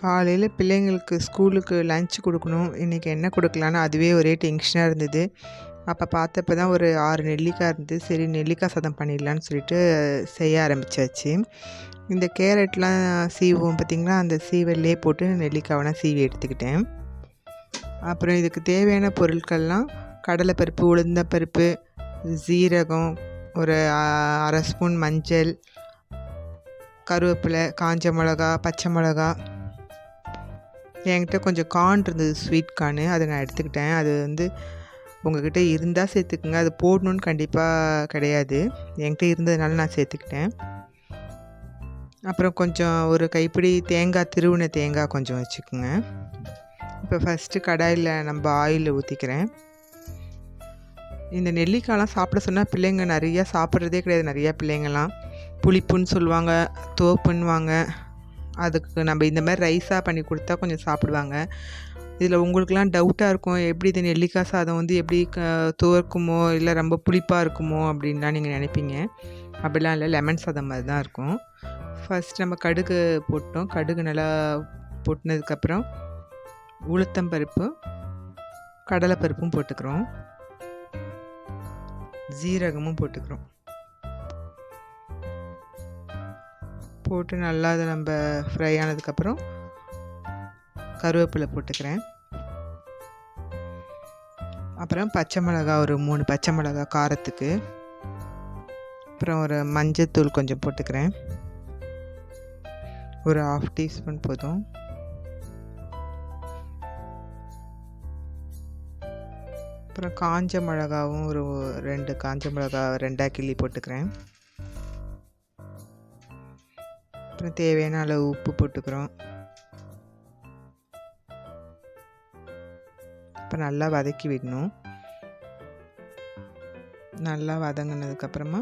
காலையில் பிள்ளைங்களுக்கு ஸ்கூலுக்கு லஞ்ச் கொடுக்கணும். இன்றைக்கி என்ன கொடுக்கலான்னு அதுவே ஒரே டென்ஷனாக இருந்தது. அப்போ பார்த்தப்ப தான் ஒரு 6 நெல்லிக்காய் இருந்தது. சரி நெல்லிக்காய் சாதம் பண்ணிடலான்னு சொல்லிட்டு செய்ய ஆரம்பித்தாச்சு. இந்த கேரட்லாம் சீவுவோம் பார்த்திங்களா, அந்த சீவல்லே போட்டு நெல்லிக்காவெலாம் சீவி எடுத்துக்கிட்டேன். அப்புறம் இதுக்கு தேவையான பொருட்கள்லாம் கடலைப்பருப்பு, உளுந்தம்பருப்பு, சீரகம், ஒரு 1/2 ஸ்பூன் மஞ்சள், கருவேப்பிலை, காஞ்ச மிளகா, பச்சை மிளகா. என்கிட்ட கொஞ்சம் கார்ன் இருந்தது, ஸ்வீட் கார்னு, அதை நான் எடுத்துக்கிட்டேன். அது உங்கள்கிட்ட இருந்தால் சேர்த்துக்குங்க, அது போடணுன்னு கண்டிப்பாக கிடையாது. என்கிட்ட இருந்ததுனால நான் சேர்த்துக்கிட்டேன். அப்புறம் கொஞ்சம் ஒரு கைப்பிடி தேங்காய், திருவின தேங்காய் கொஞ்சம் வச்சுக்கோங்க. இப்போ ஃபஸ்ட்டு கடாயில் நம்ம ஆயில் ஊற்றிக்கிறேன். இந்த நெல்லிக்காயெலாம் சாப்பிட சொன்னால் பிள்ளைங்க நிறையா சாப்பிட்றதே கிடையாது. நிறையா பிள்ளைங்கள்லாம் புளிப்புன்னு சொல்லுவாங்க, தோப்புன்னுவாங்க. அதுக்கு நம்ம இந்த மாதிரி ரைஸாக பண்ணி கொடுத்தா கொஞ்சம் சாப்பிடுவாங்க. இதில் உங்களுக்குலாம் டவுட்டாக இருக்கும், எப்படி இது நெல்லிக்காய் சாதம் எப்படி துவர்க்குமோ இல்லை ரொம்ப புளிப்பாக இருக்குமோ அப்படின்லாம் நீங்கள் நினைப்பீங்க. அப்படிலாம் இல்லை, லெமன் சாதம் மாதிரி தான் இருக்கும். ஃபஸ்ட் நம்ம கடுகு போட்டோம். கடுகு நல்லா போட்டினதுக்கப்புறம் உளுத்தம்பருப்பு, கடலைப்பருப்பும் போட்டுக்கிறோம், ஜீரகமும் போட்டுக்கிறோம். போட்டு நல்லா அதை நம்ம ஃப்ரை ஆனதுக்கப்புறம் கருவேப்பிலை போட்டுக்கிறேன். அப்புறம் பச்சை மிளகா, ஒரு 3 பச்சை மிளகா காரத்துக்கு. அப்புறம் ஒரு மஞ்சத்தூள் கொஞ்சம் போட்டுக்கிறேன், ஒரு 1/2 டீஸ்பூன் போதும். அப்புறம் காஞ்ச மிளகாவும் ஒரு 2 காஞ்ச மிளகா 2ஆக கிள்ளி போட்டுக்கிறேன். அப்புறம் தேவையான அளவு உப்பு போட்டுக்கிறோம். இப்போ நல்லா வதக்கி விடணும். நல்லா வதங்கினதுக்கப்புறமா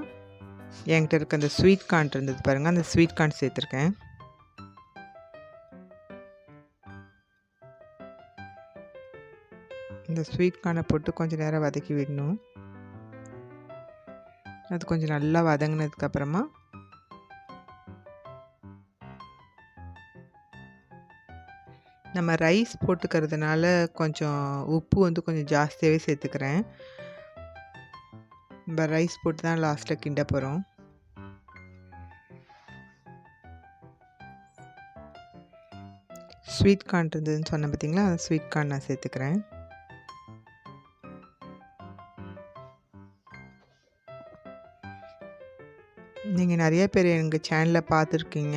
என்கிட்ட இருக்க அந்த ஸ்வீட் கார்ன் இருந்தது பாருங்கள், அந்த ஸ்வீட் கார்ன் சேர்த்துருக்கேன். இந்த ஸ்வீட் கார்னை போட்டு கொஞ்சம் நேரம் வதக்கி விடணும். அது கொஞ்சம் நல்லா வதங்கினதுக்கப்புறமா நம்ம ரைஸ் போட்டுக்கிறதுனால கொஞ்சம் உப்பு கொஞ்சம் ஜாஸ்தியாகவே சேர்த்துக்கிறேன். நம்ம ரைஸ் போட்டு தான் லாஸ்ட்டில் கிண்ட போகிறோம். ஸ்வீட் கார்ன் இருந்ததுன்னு சொன்னேன் பார்த்தீங்களா, அந்த ஸ்வீட் கார்ன் நான் சேர்த்துக்கிறேன். நீங்கள் நிறைய பேர் எங்கள் சேனலை பார்த்துருக்கீங்க.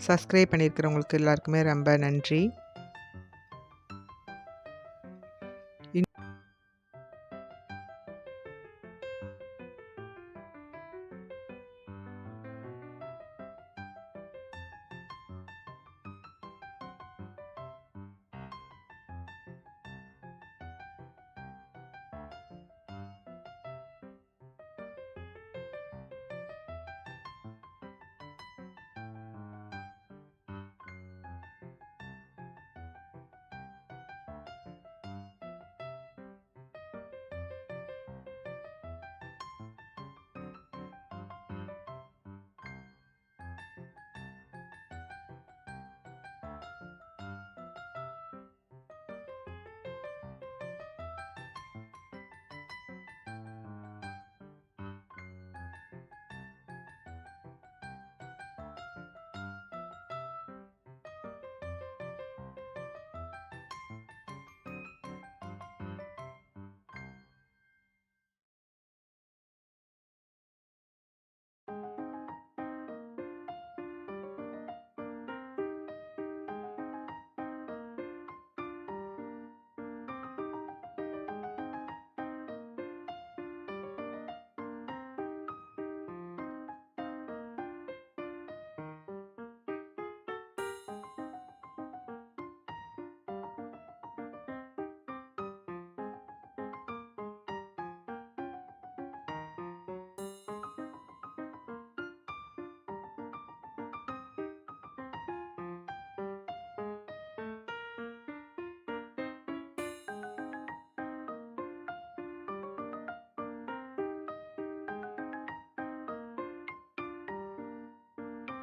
சப்ஸ்கிரைப் பண்ணியிருக்கிறவங்களுக்கு எல்லாருக்குமே ரொம்ப நன்றி.